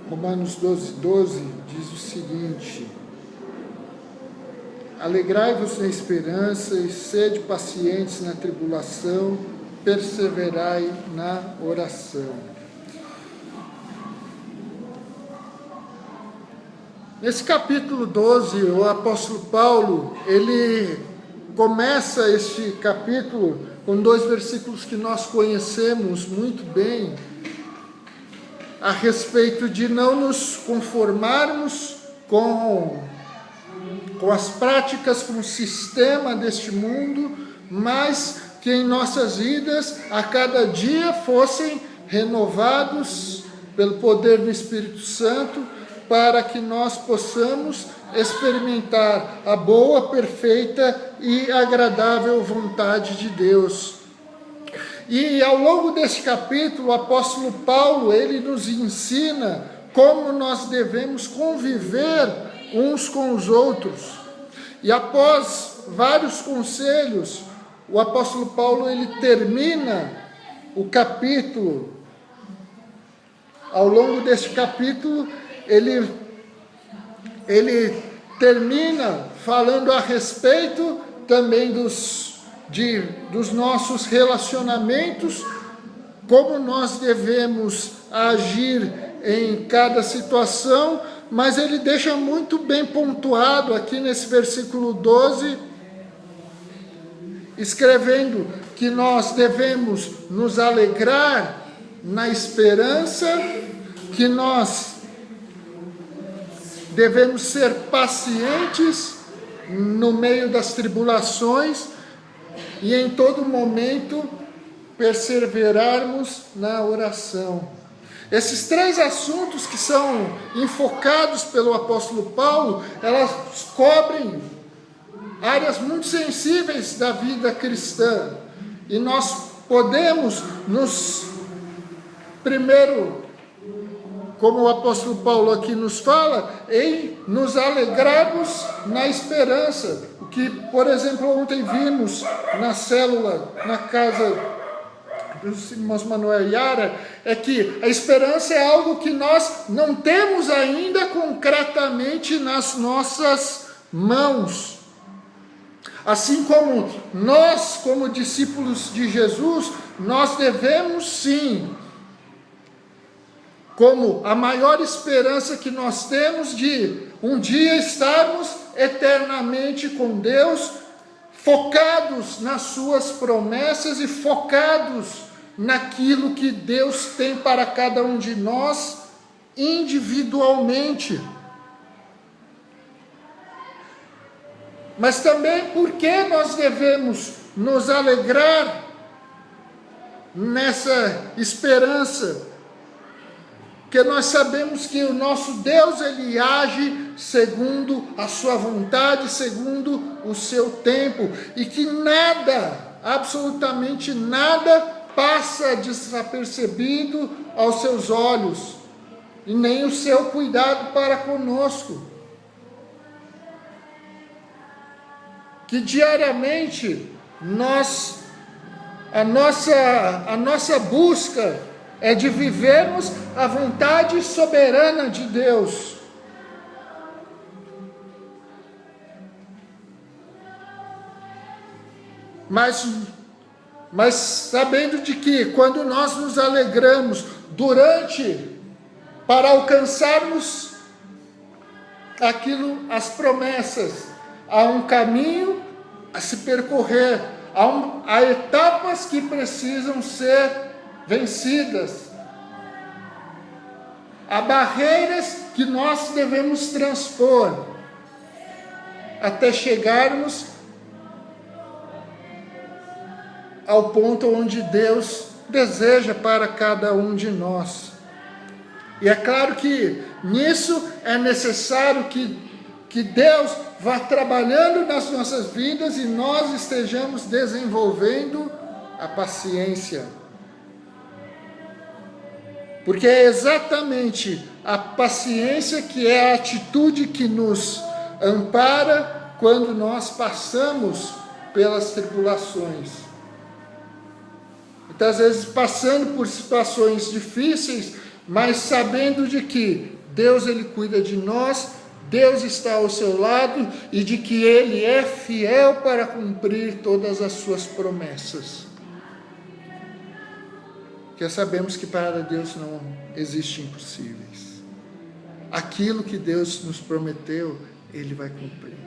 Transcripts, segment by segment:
Romanos 12 diz o seguinte: alegrai-vos na esperança e sede pacientes na tribulação, perseverai na oração. Nesse capítulo 12, o apóstolo Paulo, ele começa este capítulo com 2 versículos que nós conhecemos muito bem, a respeito de não nos conformarmos com as práticas, com o sistema deste mundo, mas que em nossas vidas, a cada dia, fossem renovados pelo poder do Espírito Santo, para que nós possamos experimentar a boa, perfeita e agradável vontade de Deus. E ao longo deste capítulo, o apóstolo Paulo, ele nos ensina como nós devemos conviver uns com os outros. E após vários conselhos, o apóstolo Paulo, ele termina o capítulo. Ao longo deste capítulo, ele termina falando a respeito também dos nossos relacionamentos, como nós devemos agir em cada situação, mas ele deixa muito bem pontuado aqui nesse versículo 12, escrevendo que nós devemos nos alegrar na esperança, que nós devemos ser pacientes no meio das tribulações e em todo momento perseverarmos na oração. Esses 3 assuntos que são enfocados pelo apóstolo Paulo, elas cobrem áreas muito sensíveis da vida cristã. E nós podemos primeiro, como o apóstolo Paulo aqui nos fala, em nos alegrarmos na esperança. O que, por exemplo, ontem vimos na célula, na casa dos irmãos Manuel e Yara, é que a esperança é algo que nós não temos ainda concretamente nas nossas mãos. Assim como nós, como discípulos de Jesus, nós devemos sim, como a maior esperança que nós temos de um dia estarmos eternamente com Deus, focados nas suas promessas e focados naquilo que Deus tem para cada um de nós individualmente. Mas também porque nós devemos nos alegrar nessa esperança, porque nós sabemos que o nosso Deus, ele age segundo a sua vontade, segundo o seu tempo, e que nada, absolutamente nada, passa desapercebido aos seus olhos, e nem o seu cuidado para conosco. Que diariamente a nossa busca é de vivermos a vontade soberana de Deus. Mas sabendo de que quando nós nos alegramos para alcançarmos as promessas, há um caminho a se percorrer, há etapas que precisam ser vencidas, há barreiras que nós devemos transpor até chegarmos ao ponto onde Deus deseja para cada um de nós. E é claro que nisso é necessário que Deus vá trabalhando nas nossas vidas e nós estejamos desenvolvendo a paciência. Porque é exatamente a paciência que é a atitude que nos ampara quando nós passamos pelas tribulações. Muitas vezes passando por situações difíceis, mas sabendo de que Deus ele cuida de nós, Deus está ao seu lado e de que Ele é fiel para cumprir todas as suas promessas. Porque sabemos que para Deus não existe impossíveis. Aquilo que Deus nos prometeu, Ele vai cumprir.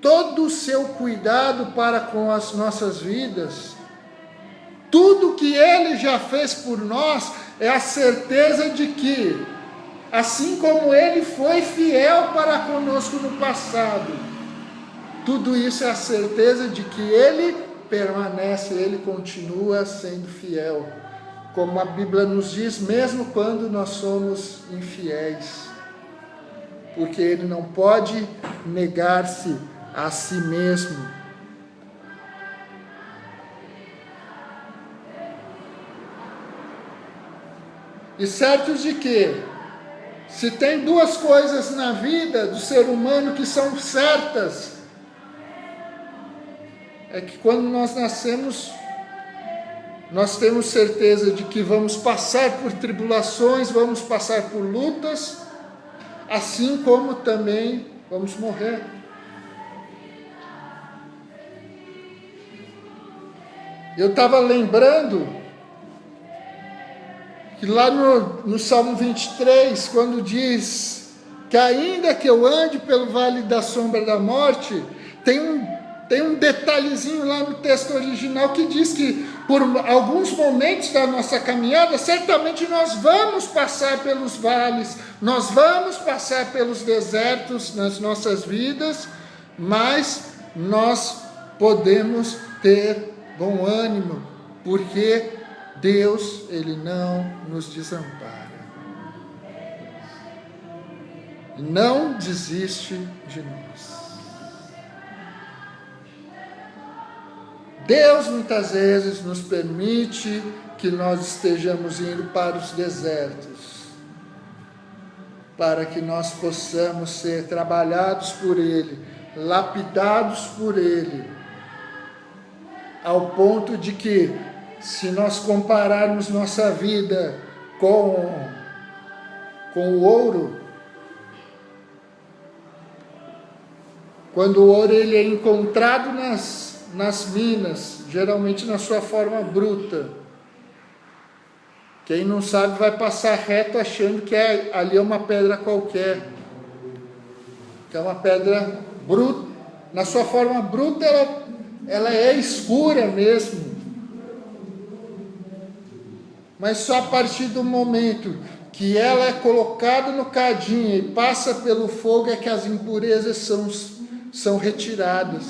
Todo o seu cuidado para com as nossas vidas, tudo que Ele já fez por nós, é a certeza de que, assim como Ele foi fiel para conosco no passado, tudo isso é a certeza de que Ele permanece, Ele continua sendo fiel. Como a Bíblia nos diz, mesmo quando nós somos infiéis. Porque Ele não pode negar-se a si mesmo. E certos de que, se tem duas coisas na vida do ser humano que são certas, é que quando nós nascemos, nós temos certeza de que vamos passar por tribulações, vamos passar por lutas, assim como também vamos morrer. Eu estava lembrando que lá no Salmo 23, quando diz que ainda que eu ande pelo vale da sombra da morte, tem um detalhezinho lá no texto original que diz que por alguns momentos da nossa caminhada, certamente nós vamos passar pelos vales, nós vamos passar pelos desertos nas nossas vidas, mas nós podemos ter bom ânimo, porque Deus, Ele não nos desampara. Não desiste de nós. Deus muitas vezes nos permite que nós estejamos indo para os desertos, para que nós possamos ser trabalhados por Ele, lapidados por Ele, ao ponto de que, se nós compararmos nossa vida com o ouro, quando o ouro ele é encontrado nas minas, geralmente na sua forma bruta, quem não sabe vai passar reto achando que ali é uma pedra qualquer, que é uma pedra bruta, na sua forma bruta ela é escura mesmo. Mas só a partir do momento que ela é colocada no cadinho e passa pelo fogo é que as impurezas são retiradas.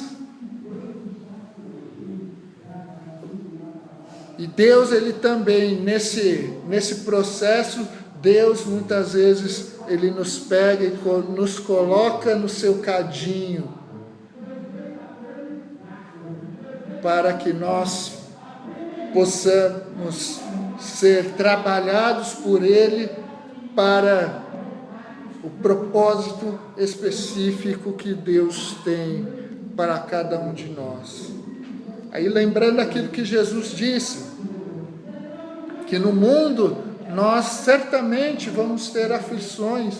E Deus, Ele também, nesse processo, Deus muitas vezes, Ele nos pega e nos coloca no seu cadinho, para que nós possamos ser trabalhados por Ele para o propósito específico que Deus tem para cada um de nós. Aí lembrando aquilo que Jesus disse, que no mundo nós certamente vamos ter aflições,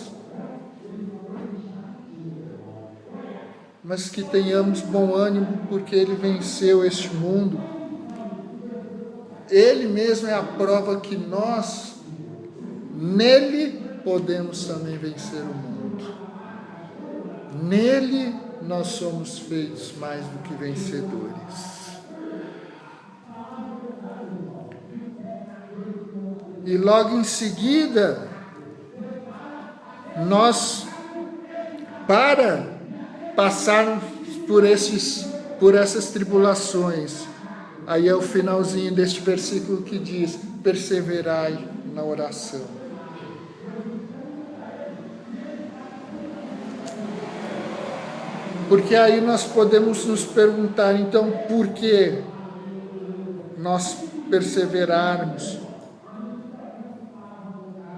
mas que tenhamos bom ânimo, porque Ele venceu este mundo. Ele mesmo é a prova que nós, nele, podemos também vencer o mundo. Nele nós somos feitos mais do que vencedores. E logo em seguida, nós, para passarmos por essas tribulações, aí é o finalzinho deste versículo que diz: perseverai na oração. Porque aí nós podemos nos perguntar, então, por que nós perseverarmos?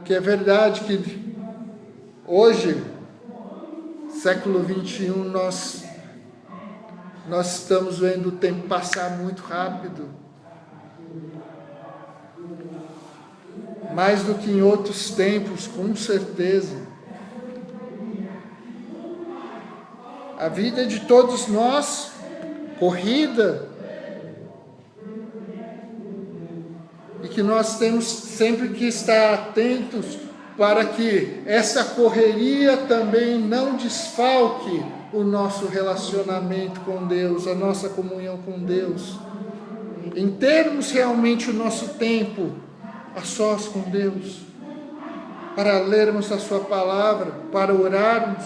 Que é verdade que hoje, século 21, nós estamos vendo o tempo passar muito rápido. mais do que em outros tempos, com certeza. A vida de todos nós, corrida, e que nós temos sempre que estar atentos para que essa correria também não desfalque o nosso relacionamento com Deus, a nossa comunhão com Deus. Em termos realmente o nosso tempo a sós com Deus, para lermos a sua palavra, para orarmos,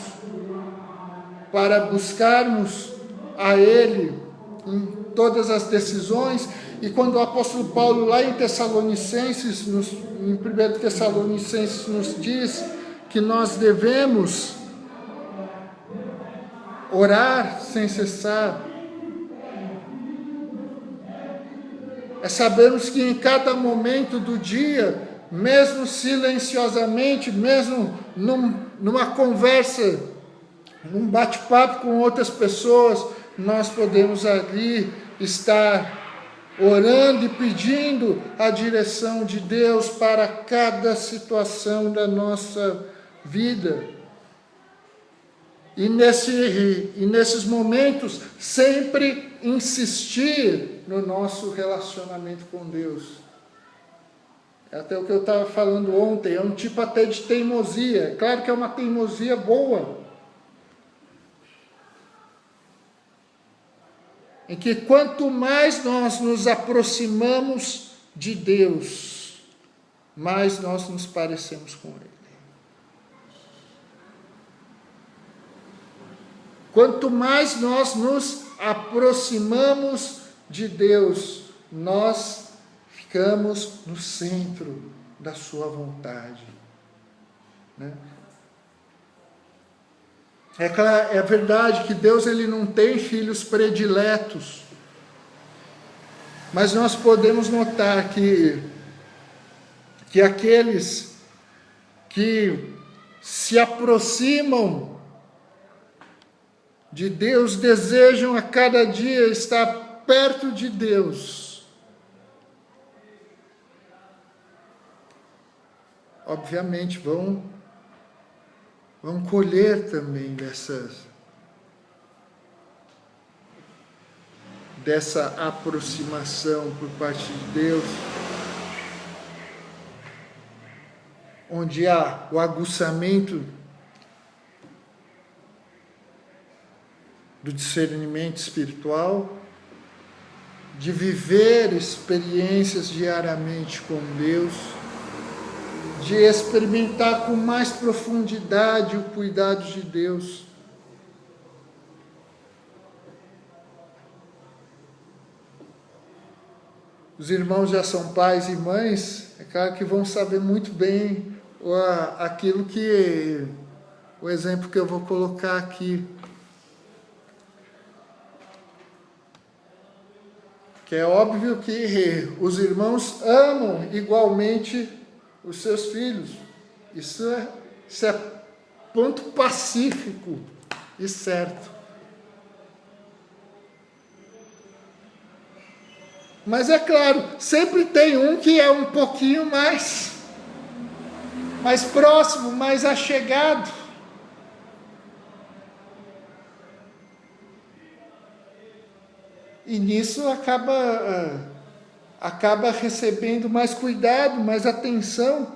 para buscarmos a Ele em todas as decisões. E quando o apóstolo Paulo, lá em Tessalonicenses, em 1 Tessalonicenses, nos diz que nós devemos orar sem cessar, é sabermos que em cada momento do dia, mesmo silenciosamente, mesmo numa conversa, num bate-papo com outras pessoas, nós podemos ali estar orando e pedindo a direção de Deus para cada situação da nossa vida. E nesses momentos, sempre insistir no nosso relacionamento com Deus. É até o que eu estava falando ontem, é um tipo até de teimosia. Claro que é uma teimosia boa, em que quanto mais nós nos aproximamos de Deus, mais nós nos parecemos com Ele. Quanto mais nós nos aproximamos de Deus, nós ficamos no centro da sua vontade, né? É verdade que Deus ele não tem filhos prediletos, mas nós podemos notar que aqueles que se aproximam de Deus desejam a cada dia estar perto de Deus. Obviamente vão colher também dessa aproximação por parte de Deus, onde há o aguçamento do discernimento espiritual, de viver experiências diariamente com Deus, de experimentar com mais profundidade o cuidado de Deus. Os irmãos já são pais e mães, é claro que vão saber muito bem o exemplo que eu vou colocar aqui. Que é óbvio que os irmãos amam igualmente os seus filhos. Isso é ponto pacífico e certo. Mas é claro, sempre tem um que é um pouquinho mais próximo, mais achegado. E nisso acaba recebendo mais cuidado, mais atenção.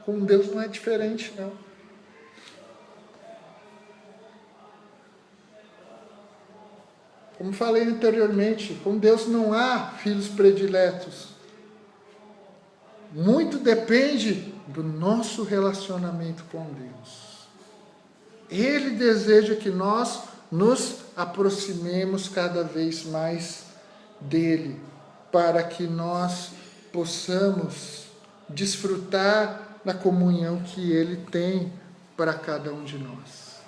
Com Deus não é diferente, não. Como falei anteriormente, com Deus não há filhos prediletos. Muito depende do nosso relacionamento com Deus. Ele deseja que nós nos aproximemos cada vez mais dele, para que nós possamos desfrutar da comunhão que ele tem para cada um de nós.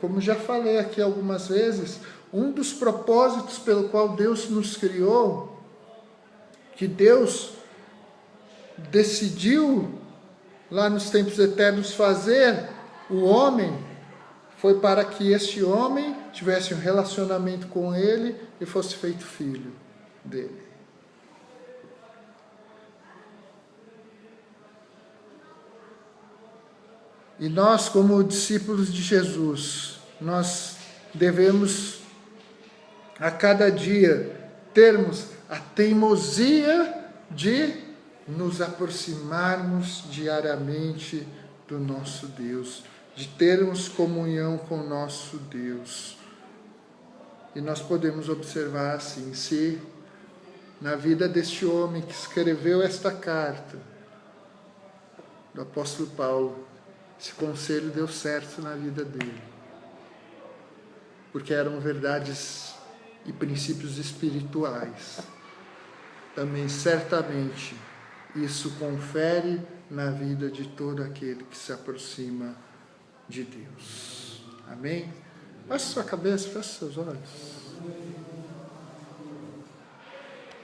Como já falei aqui algumas vezes, um dos propósitos pelo qual Deus nos criou, que Deus decidiu lá nos tempos eternos fazer o homem, foi para que este homem tivesse um relacionamento com ele e fosse feito filho dele. E nós, como discípulos de Jesus, nós devemos a cada dia termos a teimosia de nos aproximarmos diariamente do nosso Deus, de termos comunhão com o nosso Deus. E nós podemos observar assim, se na vida deste homem que escreveu esta carta, do apóstolo Paulo, esse conselho deu certo na vida dele. Porque eram verdades e princípios espirituais. Também, certamente, isso confere na vida de todo aquele que se aproxima de Deus. Amém? Baixe sua cabeça, feche seus olhos.